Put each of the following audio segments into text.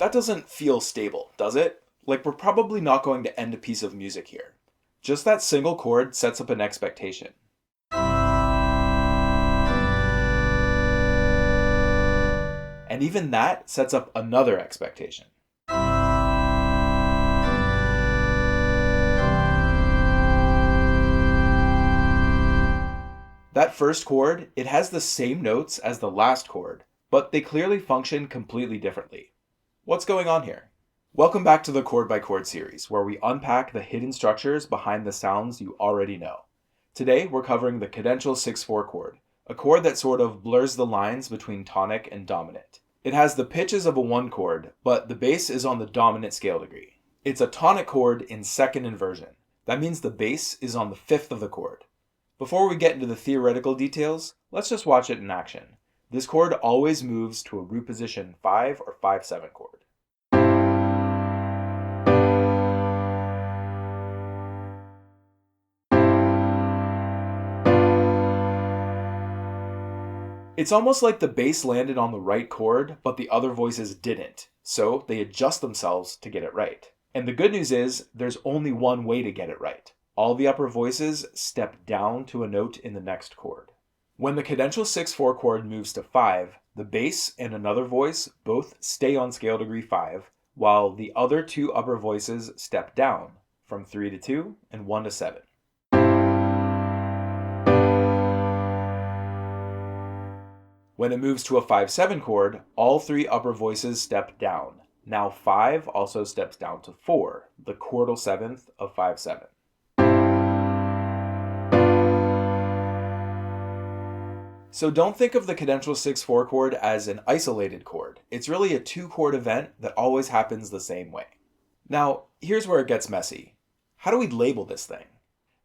That doesn't feel stable, does it? Like we're probably not going to end a piece of music here. Just that single chord sets up an expectation. And even that sets up another expectation. That first chord, it has the same notes as the last chord, but they clearly function completely differently. What's going on here? Welcome back to the Chord by Chord series, where we unpack the hidden structures behind the sounds you already know. Today, we're covering the cadential 6/4 chord, a chord that sort of blurs the lines between tonic and dominant. It has the pitches of a 1 chord, but the bass is on the dominant scale degree. It's a tonic chord in second inversion. That means the bass is on the 5th of the chord. Before we get into the theoretical details, let's just watch it in action. This chord always moves to a root position 5 or 5/7 chord. It's almost like the bass landed on the right chord, but the other voices didn't, so they adjust themselves to get it right. And the good news is, there's only one way to get it right. All the upper voices step down to a note in the next chord. When the cadential 6/4 chord moves to 5, the bass and another voice both stay on scale degree 5, while the other 2 upper voices step down from 3 to 2 and 1 to 7. When it moves to a 5/7 chord, all 3 upper voices step down. Now 5 also steps down to 4, the chordal 7th of 5/7. So don't think of the cadential 6/4 chord as an isolated chord. It's really a 2-chord event that always happens the same way. Now, here's where it gets messy. How do we label this thing?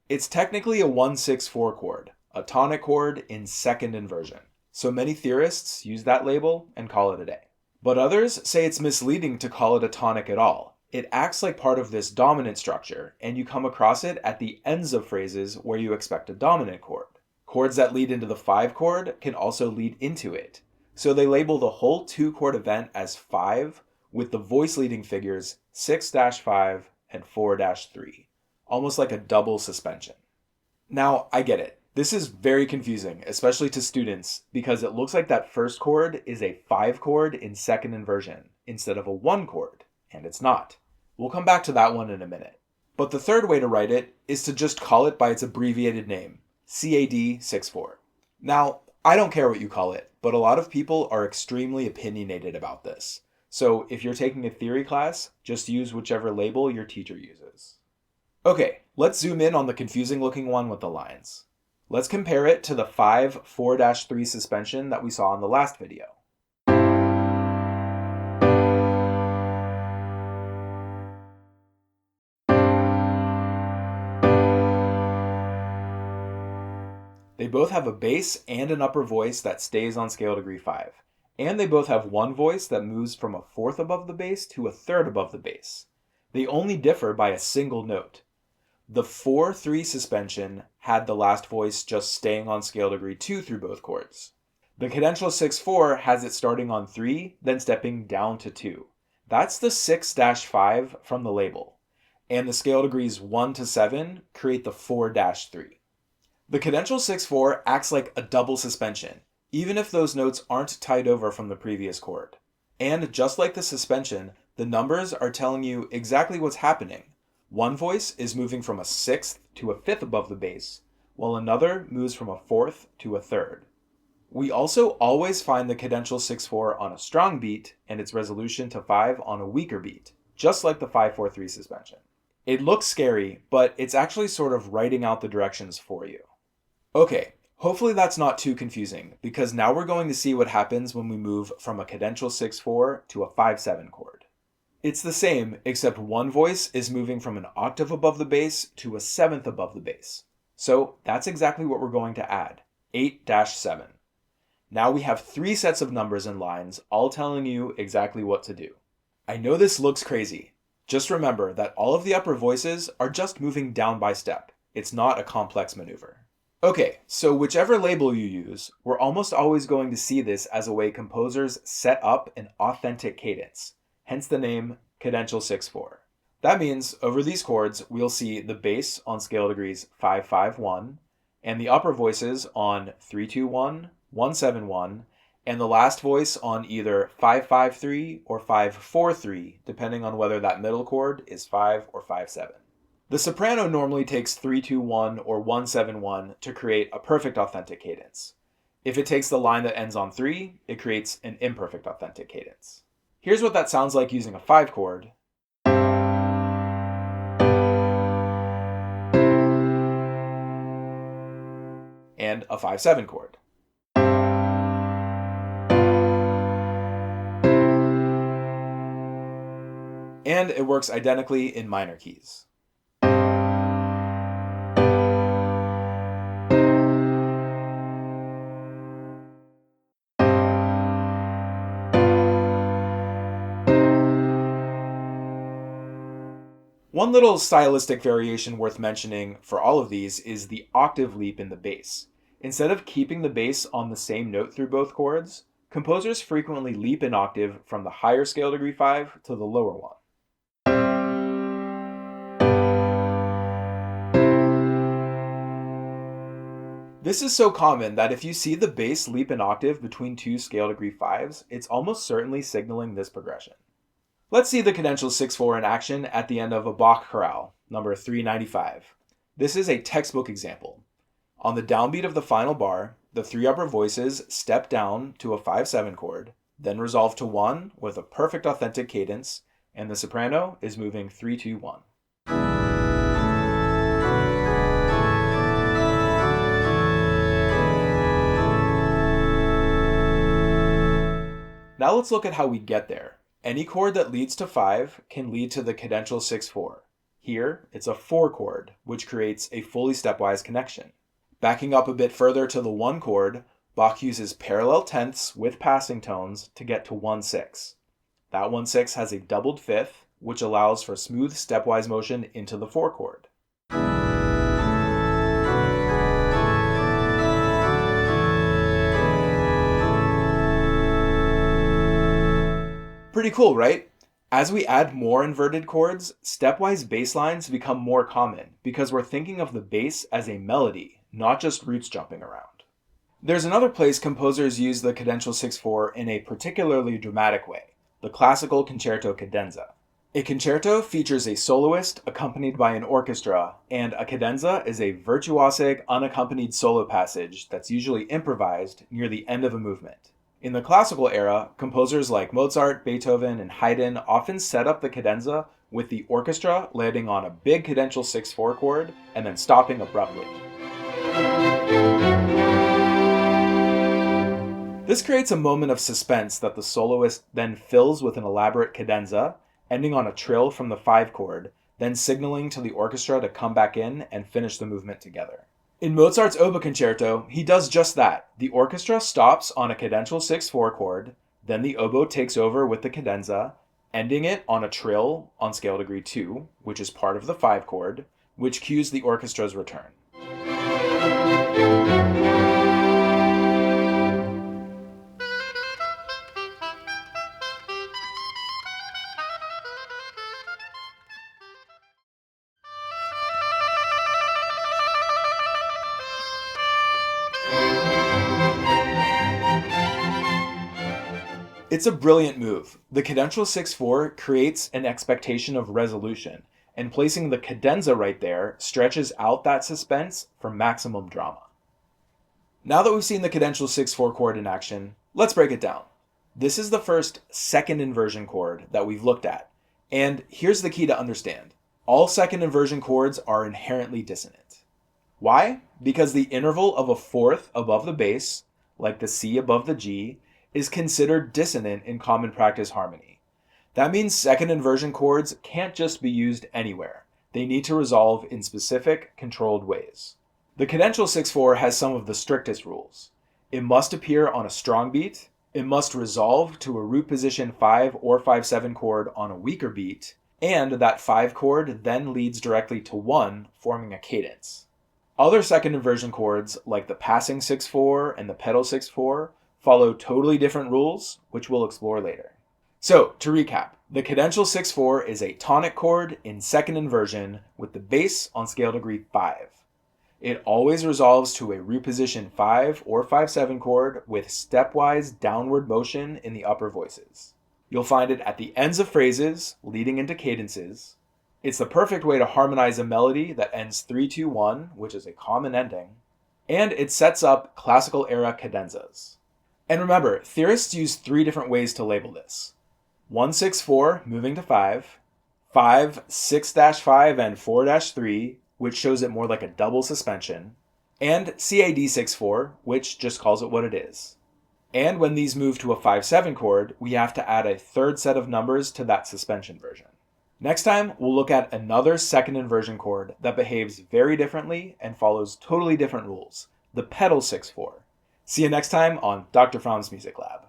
It's technically a 1/6/4 chord, a tonic chord in second inversion. So many theorists use that label and call it a day. But others say it's misleading to call it a tonic at all. It acts like part of this dominant structure, and you come across it at the ends of phrases where you expect a dominant chord. Chords that lead into the 5 chord can also lead into it. So they label the whole 2-chord event as 5, with the voice leading figures 6-5 and 4-3, almost like a double suspension. Now, I get it. This is very confusing, especially to students, because it looks like that first chord is a 5 chord in second inversion instead of a 1 chord, and it's not. We'll come back to that one in a minute. But the third way to write it is to just call it by its abbreviated name, CAD 6/4. Now, I don't care what you call it, but a lot of people are extremely opinionated about this. So if you're taking a theory class, just use whichever label your teacher uses. Okay, let's zoom in on the confusing looking one with the lines. Let's compare it to the 5-4-3 suspension that we saw in the last video. They both have a bass and an upper voice that stays on scale degree 5. And they both have one voice that moves from a 4th above the bass to a 3rd above the bass. They only differ by a single note. The 4-3 suspension had the last voice just staying on scale degree 2 through both chords. The cadential 6/4 has it starting on 3, then stepping down to 2. That's the 6-5 from the label. And the scale degrees 1 to 7 create the 4-3. The cadential 6/4 acts like a double suspension, even if those notes aren't tied over from the previous chord. And just like the suspension, the numbers are telling you exactly what's happening. One voice is moving from a 6th to a 5th above the bass, while another moves from a 4th to a 3rd. We also always find the cadential 6/4 on a strong beat and its resolution to 5 on a weaker beat, just like the 5-4-3 suspension. It looks scary, but it's actually sort of writing out the directions for you. Okay, hopefully that's not too confusing, because now we're going to see what happens when we move from a cadential 6/4 to a 5-7 chord. It's the same, except one voice is moving from an octave above the bass to a 7th above the bass. So that's exactly what we're going to add, 8-7. Now we have 3 sets of numbers and lines, all telling you exactly what to do. I know this looks crazy. Just remember that all of the upper voices are just moving down by step. It's not a complex maneuver. Okay, so whichever label you use, we're almost always going to see this as a way composers set up an authentic cadence. hence the name cadential 6/4. That means over these chords, we'll see the bass on scale degrees 5/5/1, and the upper voices on 3/2/1, 1/7/1, and the last voice on either 5/5/3 or 5/4/3, depending on whether that middle chord is 5 or 5/7. The soprano normally takes 3/2/1 or 1/7/1 to create a perfect authentic cadence. If it takes the line that ends on 3, it creates an imperfect authentic cadence. Here's what that sounds like using a 5 chord. And a 5/7 chord. And it works identically in minor keys. One little stylistic variation worth mentioning for all of these is the octave leap in the bass. Instead of keeping the bass on the same note through both chords, composers frequently leap an octave from the higher scale degree 5 to the lower one. This is so common that if you see the bass leap an octave between two scale degree 5s, it's almost certainly signaling this progression. Let's see the cadential 6/4 in action at the end of a Bach chorale, number 395. This is a textbook example. On the downbeat of the final bar, the three upper voices step down to a 5/7 chord, then resolve to 1 with a perfect authentic cadence, and the soprano is moving 3/2/1. Now let's look at how we get there. Any chord that leads to 5 can lead to the cadential 6/4. Here, it's a 4 chord, which creates a fully stepwise connection. Backing up a bit further to the 1 chord, Bach uses parallel tenths with passing tones to get to 1/6. That 1/6 has a doubled fifth, which allows for smooth stepwise motion into the 4 chord. Pretty cool, right? As we add more inverted chords, stepwise bass lines become more common because we're thinking of the bass as a melody, not just roots jumping around. There's another place composers use the cadential 6/4 in a particularly dramatic way, the classical concerto cadenza. A concerto features a soloist accompanied by an orchestra, and a cadenza is a virtuosic, unaccompanied solo passage that's usually improvised near the end of a movement. In the classical era, composers like Mozart, Beethoven, and Haydn often set up the cadenza with the orchestra landing on a big cadential 6/4 chord and then stopping abruptly. This creates a moment of suspense that the soloist then fills with an elaborate cadenza, ending on a trill from the 5 chord, then signaling to the orchestra to come back in and finish the movement together. In Mozart's Oboe Concerto, he does just that. The orchestra stops on a cadential 6/4 chord, then the oboe takes over with the cadenza, ending it on a trill on scale degree 2, which is part of the 5 chord, which cues the orchestra's return. It's a brilliant move. The cadential 6/4 creates an expectation of resolution, and placing the cadenza right there stretches out that suspense for maximum drama. Now that we've seen the cadential 6/4 chord in action, let's break it down. This is the first second inversion chord that we've looked at, and here's the key to understand. All second inversion chords are inherently dissonant. Why? Because the interval of a fourth above the bass, like the C above the G, is considered dissonant in common practice harmony. That means second inversion chords can't just be used anywhere. They need to resolve in specific, controlled ways. The cadential 6/4 has some of the strictest rules. It must appear on a strong beat, it must resolve to a root position 5 or 5/7 chord on a weaker beat, and that 5 chord then leads directly to 1, forming a cadence. Other second inversion chords, like the passing 6/4 and the pedal 6/4, follow totally different rules, which we'll explore later. So, to recap, the cadential 6/4 is a tonic chord in second inversion with the bass on scale degree 5. It always resolves to a root position 5 or 5/7 chord with stepwise downward motion in the upper voices. You'll find it at the ends of phrases leading into cadences. It's the perfect way to harmonize a melody that ends 3-2-1, which is a common ending, and it sets up classical era cadenzas. And remember, theorists use 3 different ways to label this. 1/6/4 moving to 5, 5/6-5 and 4-3, which shows it more like a double suspension, and CAD 6/4, which just calls it what it is. And when these move to a 5/7 chord, we have to add a third set of numbers to that suspension version. Next time, we'll look at another second inversion chord that behaves very differently and follows totally different rules, the pedal 6/4. See you next time on Dr. Fromm's Music Lab.